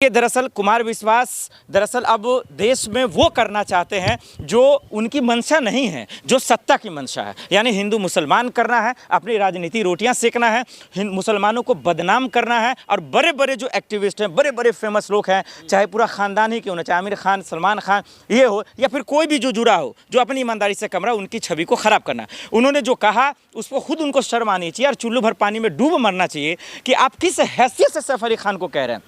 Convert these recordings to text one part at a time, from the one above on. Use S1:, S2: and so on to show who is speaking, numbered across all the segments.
S1: ये दरअसल कुमार विश्वास दरअसल अब देश में वो करना चाहते हैं जो उनकी मंशा नहीं है, जो सत्ता की मंशा है, यानी हिंदू मुसलमान करना है, अपनी राजनीति रोटियां सेकना है, मुसलमानों को बदनाम करना है। और बड़े बड़े जो एक्टिविस्ट हैं, बड़े बड़े फेमस लोग हैं, चाहे पूरा ख़ानदान ही क्यों ना, चाहे आमिर खान, सलमान खान ये हो या फिर कोई भी जो जुड़ा हो, जो अपनी ईमानदारी से कम रहा, उनकी छवि को ख़राब करना। उन्होंने जो कहा उस पर खुद उनको शर्म आनी चाहिए और चुल्लू भर पानी में डूब मरना चाहिए कि आप किस हैसियत से सैफ अली खान को कह रहे हैं,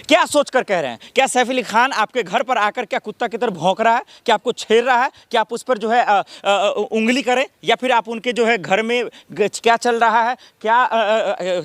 S1: क्या सोचकर कह रहे हैं। क्या सैफ अली खान आपके घर पर आकर क्या कुत्ता की तरह भौंक रहा है, क्या आपको छेड़ रहा है, क्या आप उस पर जो है उंगली करें, या फिर आप उनके जो है घर में क्या चल रहा है, क्या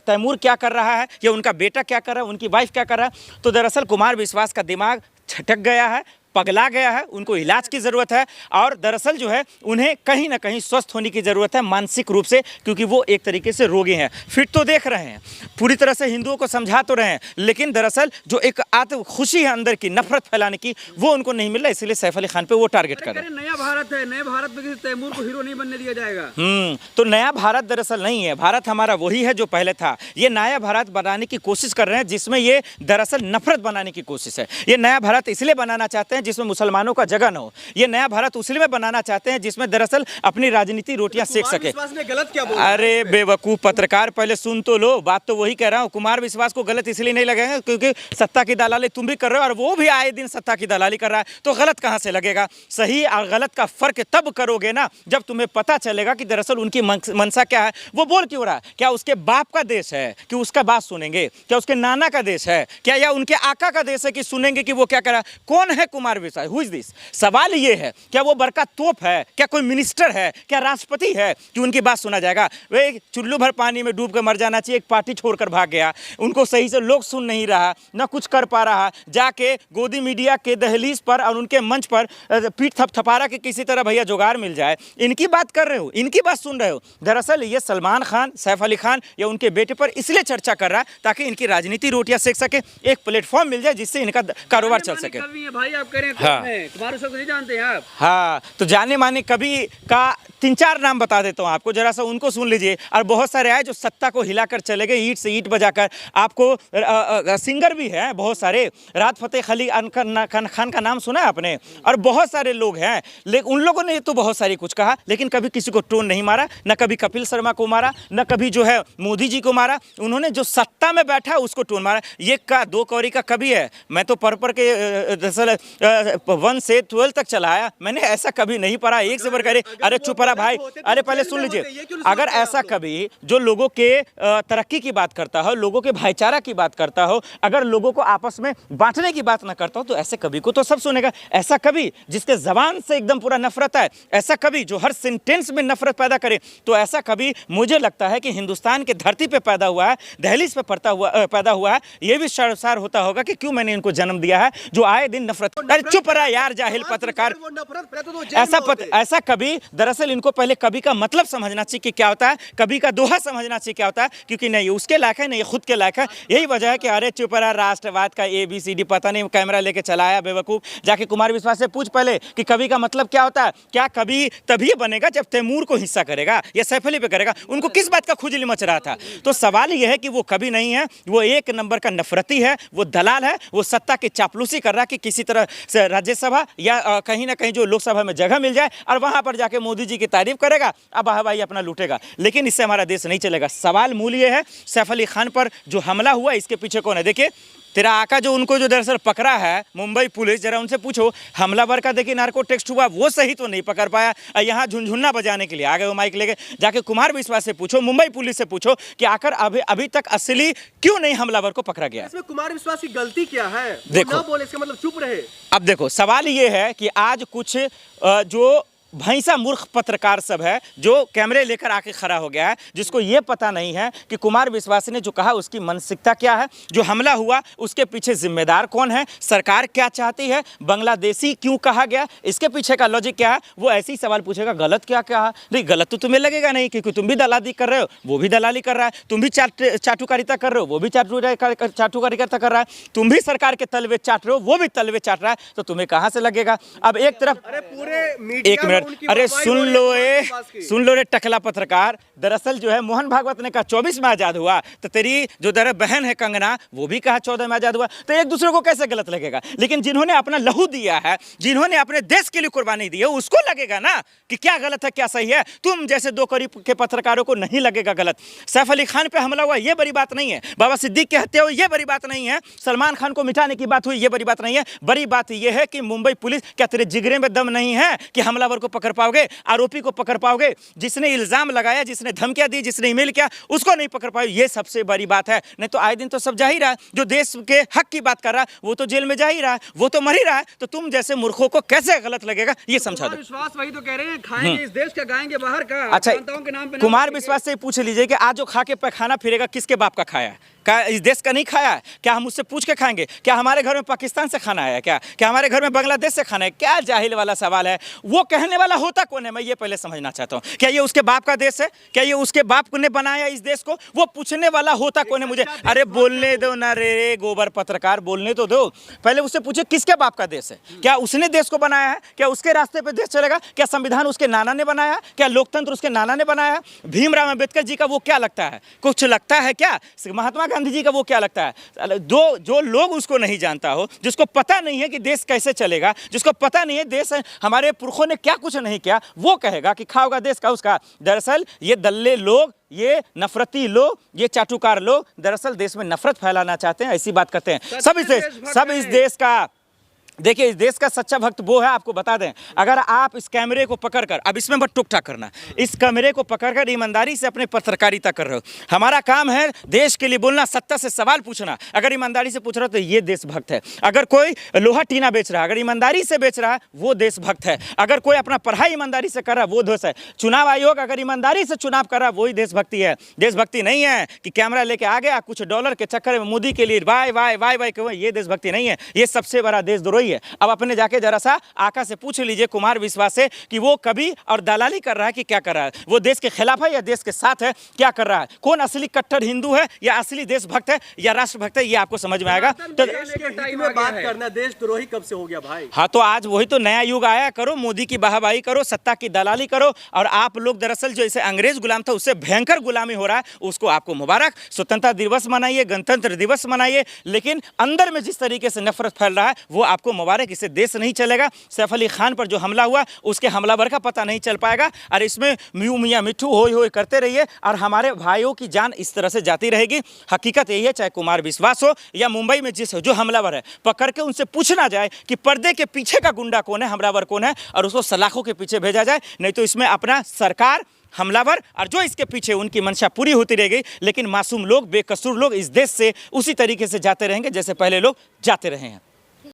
S1: तैमूर क्या कर रहा है, या उनका बेटा क्या कर रहा है, उनकी वाइफ क्या कर रहा है। तो दरअसल कुमार विश्वास का दिमाग छटक गया है, पगला गया है, उनको इलाज की ज़रूरत है। और दरअसल जो है उन्हें कहीं ना कहीं स्वस्थ होने की ज़रूरत है मानसिक रूप से, क्योंकि वो एक तरीके से रोगी हैं। फिट तो देख रहे हैं, पूरी तरह से हिंदुओं को समझा तो रहे हैं, लेकिन दरअसल जो एक आत्म खुशी है अंदर की, नफरत फैलाने की, वो उनको नहीं मिल रहा। इसलिए सैफ अली खान पे वो टारगेट कर रहे हैं।
S2: नया भारत है, नए भारत में किसी तैमूर को हीरो नहीं बनने दिया जाएगा।
S1: तो नया भारत दरअसल नहीं है, भारत हमारा वही है जो पहले था। ये नया भारत बनाने की कोशिश कर रहे हैं जिसमें ये दरअसल नफरत बनाने की कोशिश है। ये नया भारत इसलिए बनाना चाहते हैं जिसमें मुसलमानों का जगह न हो। ये नया भारत उसलिए में बनाना चाहते हैं जिसमें दरअसल अपनी राजनीति रोटियां सेक सके।
S2: गलत क्या बोला?
S1: अरे बेवकूफ पत्रकार, पहले सुन तो लो, बात तो वही कह रहा हूँ। कुमार विश्वास को गलत इसलिए नहीं लगेगा क्योंकि सत्ता की दलाली तुम भी कर रहे हो और वो भी आए दिन सत्ता की दलाली कर रहा है, तो गलत कहाँ से लगेगा। सही और गलत का फर्क तब करोगे ना जब तुम्हें पता चलेगा कि दरअसल उनकी मनसा क्या है। वो बोल क्यों रहा है? क्या उसके बाप का देश है कि उसका बात सुनेंगे? क्या उसके नाना का देश है क्या, या उनके आका का देश है कि सुनेंगे कि वो क्या कर रहा है? कौन है कुमार विश्वास? Who is this? सवाल ये है, क्या वो बड़का तोप है, क्या कोई मिनिस्टर है, क्या राष्ट्रपति है कि उनकी बात सुना जाएगा? वे चुल्लू भर पानी में डूब कर मर जाना चाहिए। एक पार्टी छोड़कर भाग गया, उनको सही से लोग सुन नहीं रहा, ना कुछ कर पा रहा, जाके गोदी मीडिया के दहलीज पर और उनके मंच पर पीठ थपथपा रहा कि किसी तरह भैया जुगाड़ मिल जाए। इनकी बात कर रहे हो, इनकी बात सुन रहे हो। दरअसल ये सलमान खान, सैफ अली खान या उनके बेटे पर इसलिए चर्चा कर रहा है ताकि इनकी राजनीति रोटियां सेक सके, एक प्लेटफॉर्म मिल जाए जिससे इनका कारोबार चल सके।
S2: भाई आप कह रहे हैं तुम्हारे सब नहीं जानते हैं आप?
S1: हाँ, तो जाने माने कवि का 3-4 नाम बता देता हूँ आपको, जरा सा उनको सुन लीजिए। और बहुत सारे आए जो सत्ता को हिलाकर चले गए, ईंट से ईंट बजाकर। आपको सिंगर भी हैं बहुत सारे, राहत फतेह अली खान का नाम सुना है आपने, और बहुत सारे लोग हैं। लेकिन उन लोगों ने तो बहुत सारी कुछ कहा, लेकिन कभी किसी को टोन नहीं मारा, न कभी कपिल शर्मा को मारा, न कभी जो है मोदी जी को मारा। उन्होंने जो सत्ता में बैठा उसको टोन मारा। ये का 2 कौड़ी का कवि है, मैं तो पढ़ के दरअसल 1 से 12 तक चलाया, मैंने ऐसा कभी नहीं पढ़ा। एक से बढ़कर अरे चुप रहा भाई, अरे पहले सुन लीजिए। अगर ऐसा कभी जो लोगों के तरक्की की बात करता हो, लोगों के भाईचारा की बात करता हो, अगर लोगों को आपस में बांटने की बात ना करता हो, तो ऐसे कवि को तो सब सुनेगा। ऐसा कवि जिसके जबान से एकदम पूरा नफरत है, ऐसा कवि जो हर सेंटेंस में नफरत पैदा करे, तो ऐसा कवि मुझे लगता है कि हिंदुस्तान के धरती पे पैदा हुआ है, दहलीज पे पैदा हुआ है। ये भी शर्मसार होता होगा कि क्यों मैंने इनको जन्म दिया है जो आए दिन नफरत। अरे चुप रहा यार जाहिल पत्रकार। ऐसा कवि दरअसल इनको पहले कवि का मतलब समझना चाहिए कि क्या होता है, कवि का दोहा समझना चाहिए क्या होता है, क्योंकि नहीं उसके लायक है, नहीं खुद के लायक है। यही वजह है कि अरे चुप रहा, राष्ट्रवाद का ABCD पता नहीं, कैमरा लेके चलाया बेवकूफ। जाके कुमार विश्वास से पूछ पहले कि कवि का मतलब क्या होता है। क्या कवि तभी बनेगा जब तैमूर को हिस्सा करेगा या सैफ अली पे करेगा? उनको किस बात का खुजली मच रहा था? तो सवाल यह है कि वो कवि नहीं है, वो एक नंबर का नफरती है, वो दलाल है, वो सत्ता की चापलूसी कर रहा है कि किसी तरह से राज्यसभा या कहीं ना कहीं जो लोकसभा में जगह मिल जाए और वहां पर जाके मोदी जी की तारीफ करेगा, अब भाई अपना लूटेगा। लेकिन इससे हमारा देश नहीं चलेगा। सवाल मूल ये है, सैफ अली खान पर जो हमला हुआ इसके पीछे कौन है? देखिए तेरा आका जो उनको जो दरअसल पकड़ा है मुंबई पुलिस, जरा उनसे पूछो हमलावर का देखिए नार्को टेस्ट हुआ, वो सही तो नहीं पकड़ पाया, यहाँ झुनझुन्ना बजाने के लिए आ गए वो माइक लेके। जाके कुमार विश्वास से पूछो, मुंबई पुलिस से पूछो कि आकर अभी तक असली क्यों नहीं हमलावर को पकड़ा गया।
S2: इसमें कुमार विश्वास की गलती क्या है?
S1: देखो,
S2: ना बोले इसका मतलब चुप रहे।
S1: अब देखो सवाल ये है कि आज कुछ जो भैंसा मूर्ख पत्रकार सब है जो कैमरे लेकर आके खड़ा हो गया है, जिसको ये पता नहीं है कि कुमार विश्वास ने जो कहा उसकी मानसिकता क्या है, जो हमला हुआ उसके पीछे जिम्मेदार कौन है, सरकार क्या चाहती है, बांग्लादेशी क्यों कहा गया, इसके पीछे का लॉजिक क्या है। वो ऐसे ही सवाल पूछेगा गलत क्या कहा। नहीं, गलत तो तुम्हें लगेगा नहीं, क्योंकि तुम भी दलाली कर रहे हो, वो भी दलाली कर रहा है, तुम भी चाटुकारिता कर रहे हो, वो भी चाटुकारिता कर रहा है, तुम भी सरकार के तलवे चाट रहे हो, वो भी तलवे चाट रहा है, तो तुम्हें कहाँ से लगेगा। अब एक तरफ
S2: पूरे
S1: एक मिनट
S2: उनकी
S1: अरे
S2: वाहवाही
S1: सुन
S2: हो रही
S1: लो
S2: है
S1: ए,
S2: कुमार विश्वास की।
S1: सुन लो रे टकला पत्रकार। दरअसल जो है मोहन भागवत ने कहा 24 में आजाद हुआ, तो तेरी जो दर बहन है कंगना वो भी कहा 14 में आजाद हुआ, तो एक दूसरे को कैसे गलत लगेगा? लेकिन जिन्होंने अपना लहू दिया है, जिन्होंने अपने देश के लिए कुर्बानी दी है, उसको लगेगा ना कि क्या गलत है क्या सही है। तुम जैसे दो करीब के पत्रकारों को नहीं लगेगा गलत। सैफ अली खान पे हमला हुआ ये बड़ी बात नहीं है, बाबा सिद्दीक के हत्या हुई ये बड़ी बात नहीं है, सलमान खान को मिटाने की बात हुई ये बड़ी बात नहीं है। बड़ी बात यह है कि मुंबई पुलिस, क्या तेरे जिगरे में दम नहीं है कि हमलावर को पकड़ पाओगे, आरोपी को पकड़ पाओगे? जिसने इल्जाम लगाया, जिसने धमकियां दी, जिसने ईमेल किया, उसको नहीं पकड़ पाओगे, ये सबसे बड़ी बात है। नहीं तो आए दिन तो सब जा ही रहा है, जो देश के हक की बात कर रहा है वो तो जेल में जा ही रहा है, वो तो मर ही रहा है, तो तुम जैसे मूर्खों को कैसे गलत लगेगा ये समझा दो।
S2: विश्वास वही तो कह रहे हैं, खाएंगे इस देश का, गाएंगे बाहर का।
S1: अच्छा,
S2: जनताओं के नाम पे
S1: कुमार विश्वास से पूछ लीजिए कि आज जो खा के पैखाना फिरेगा किसके बाप का खाया है? क्या इस देश का नहीं खाया है? क्या हम उससे पूछ के खाएंगे? क्या हमारे घर में पाकिस्तान से खाना है? क्या हमारे घर में बांग्लादेश से खाना है? क्या जाहिल वाला सवाल है। वो कहने वाला होता कौन है, मैं ये पहले समझना चाहता हूँ। क्या ये उसके बाप का देश है? क्या ये उसके बाप ने बनाया इस देश को? वो पूछने वाला होता कौन है मुझे? अरे बोलने दो ना रे गोबर पत्रकार, बोलने तो दो। पहले उससे पूछे किसके बाप का देश है? क्या उसने देश को बनाया है? क्या उसके रास्ते पे देश चलेगा? क्या संविधान उसके नाना ने बनाया? क्या लोकतंत्र उसके नाना ने बनाया? भीमराव अंबेडकर जी का वो क्या लगता है? कुछ लगता है क्या? महात्मा गांधी जी का वो क्या लगता है? जो लोग उसको नहीं जानता हो, जिसको पता नहीं है कि देश कैसे चलेगा, जिसको पता नहीं है देश हमारे पुरखों ने क्या कुछ नहीं किया, वो कहेगा कि खाओगा देश का उसका। दरअसल ये दल्ले लोग, ये नफरती लोग, ये चाटुकार लोग दरअसल देश में नफरत फैलाना चाहते हैं, ऐसी बात करते हैं। सब इस देश का, देखिए इस देश का सच्चा भक्त वो है। आपको बता दें, अगर आप इस कैमरे को पकड़कर, अब इसमें मत टुक टाक करना, इस कैमरे को पकड़कर ईमानदारी से अपने पत्रकारिता कर रहे हो। हमारा काम है देश के लिए बोलना, सत्ता से सवाल पूछना। अगर ईमानदारी से पूछ रहा हो तो ये देशभक्त है। अगर कोई लोहा टीना बेच रहा है, अगर ईमानदारी से बेच रहा है वो देशभक्त है। अगर कोई अपना पढ़ाई ईमानदारी से कर रहा है वो देश है। चुनाव आयोग अगर ईमानदारी से चुनाव कर रहा है वही देशभक्ति है। देशभक्ति नहीं है कि कैमरा लेके आ गया, कुछ डॉलर के चक्कर में मोदी के लिए वाई वाई वाई वाई क्यों, ये देशभक्ति नहीं है, ये सबसे बड़ा देशद्रोही है। अब अपने जाके जरा सा आका से पूछ लीजिए कुमार विश्वास से कि वो कभी और दलाली कर रहा है कि क्या कर रहा है? वो देश के खिलाफ है या देश के साथ है? क्या कर रहा है? कौन असली कट्टर हिंदू है या असली देशभक्त है या राष्ट्रभक्त है? ये आपको समझ में आएगा। तो
S2: बात करना देशद्रोही कब से हो गया भाई?
S1: हाँ, तो आज वही तो नया युग आया। करो मोदी की वाहवाही करो, सत्ता की दलाली करो। और आप लोग दरअसल जो इसे अंग्रेज गुलाम था उससे भयंकर गुलामी हो रहा है, उसको आपको मुबारक। स्वतंत्रता दिवस मनाइए, गणतंत्र दिवस मनाइए, लेकिन अंदर में जिस तरीके से नफरत फैल रहा है वो आपको मुबारक। इससे देश नहीं चलेगा। सैफ अली खान पर जो हमला हुआ उसके हमलावर का पता नहीं चल पाएगा। और इसमें म्यू मियाँ मिट्ठू होय होय करते रहिए और हमारे भाइयों की जान इस तरह से जाती रहेगी। हकीकत यही है, चाहे कुमार विश्वास हो या मुंबई में जो हमलावर है, पकड़ के उनसे पूछना जाए कि पर्दे के पीछे का गुंडा कौन है, हमलावर कौन है, और उसको सलाखों के पीछे भेजा जाए। नहीं तो इसमें अपना सरकार, हमलावर और जो इसके पीछे उनकी मंशा पूरी होती रहेगी, लेकिन मासूम लोग, बेकसूर लोग इस देश से उसी तरीके से जाते रहेंगे जैसे पहले लोग जाते रहे हैं।